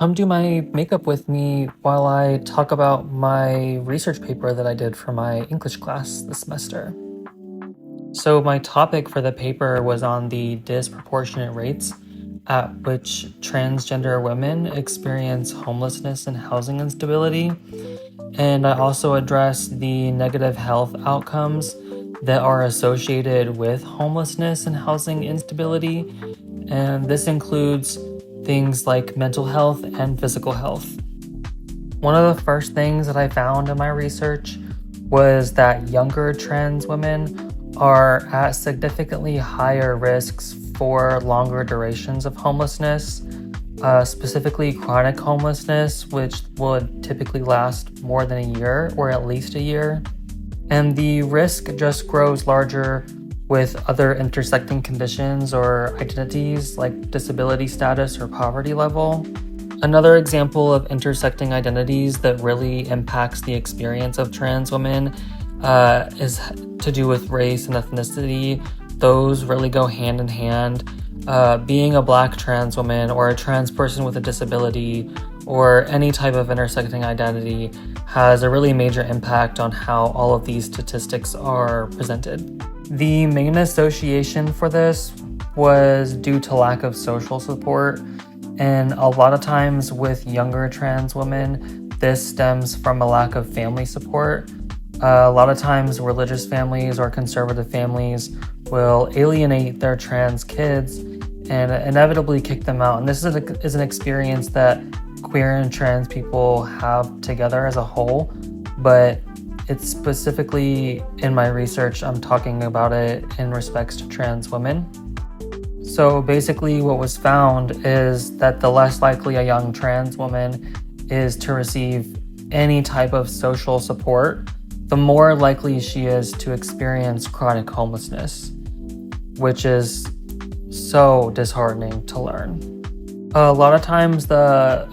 Come do my makeup with me while I talk about my research paper that I did for my English class this semester. So, my topic for the paper was on the disproportionate rates at which transgender women experience homelessness and housing instability. And I also addressed the negative health outcomes that are associated with homelessness and housing instability. And this includes things like mental health and physical health. One of the first things that I found in my research was that younger trans women are at significantly higher risks for longer durations of homelessness, specifically chronic homelessness, which would typically last more than a year or at least a year. And the risk just grows larger with other intersecting conditions or identities like disability status or poverty level. Another example of intersecting identities that really impacts the experience of trans women is to do with race and ethnicity. Those really go hand in hand. Being a Black trans woman or a trans person with a disability or any type of intersecting identity has a really major impact on how all of these statistics are presented. The main association for this was due to lack of social support, and a lot of times with younger trans women, this stems from a lack of family support. A lot of times religious families or conservative families will alienate their trans kids and inevitably kick them out. And this is an experience that queer and trans people have together as a whole, but it's specifically in my research, I'm talking about it in respects to trans women. So basically what was found is that the less likely a young trans woman is to receive any type of social support, the more likely she is to experience chronic homelessness, which is so disheartening to learn. A lot of times the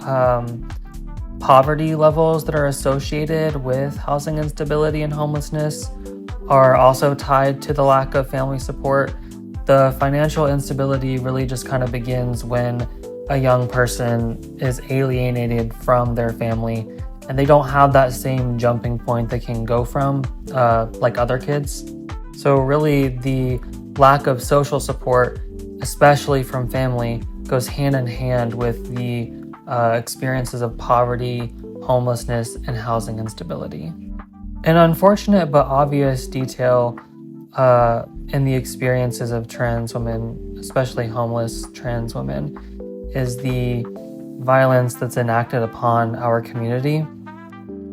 poverty levels that are associated with housing instability and homelessness are also tied to the lack of family support. The financial instability really just kind of begins when a young person is alienated from their family and they don't have that same jumping point they can go from like other kids. So really the lack of social support, especially from family, goes hand in hand with the experiences of poverty, homelessness, and housing instability. An unfortunate but obvious detail in the experiences of trans women, especially homeless trans women, is the violence that's enacted upon our community.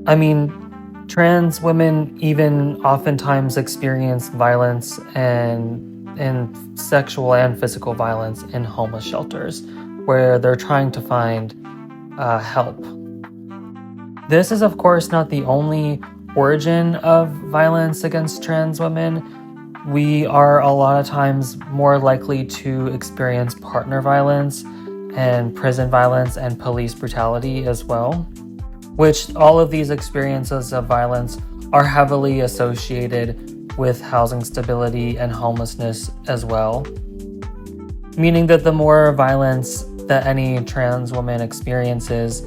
I mean, trans women even oftentimes experience violence and sexual and physical violence in homeless shelters where they're trying to find help. This is, of course, not the only origin of violence against trans women. We are a lot of times more likely to experience partner violence and prison violence and police brutality as well, which all of these experiences of violence are heavily associated with housing stability and homelessness as well, meaning that the more violence that any trans woman experiences,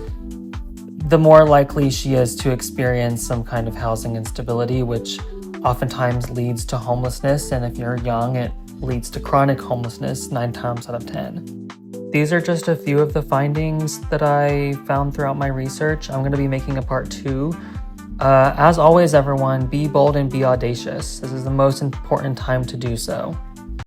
the more likely she is to experience some kind of housing instability, which oftentimes leads to homelessness, and if you're young, it leads to chronic homelessness 9 times out of 10. These are just a few of the findings that I found throughout my research. I'm going to be making a part 2. As always, everyone, be bold and be audacious. This is the most important time to do so.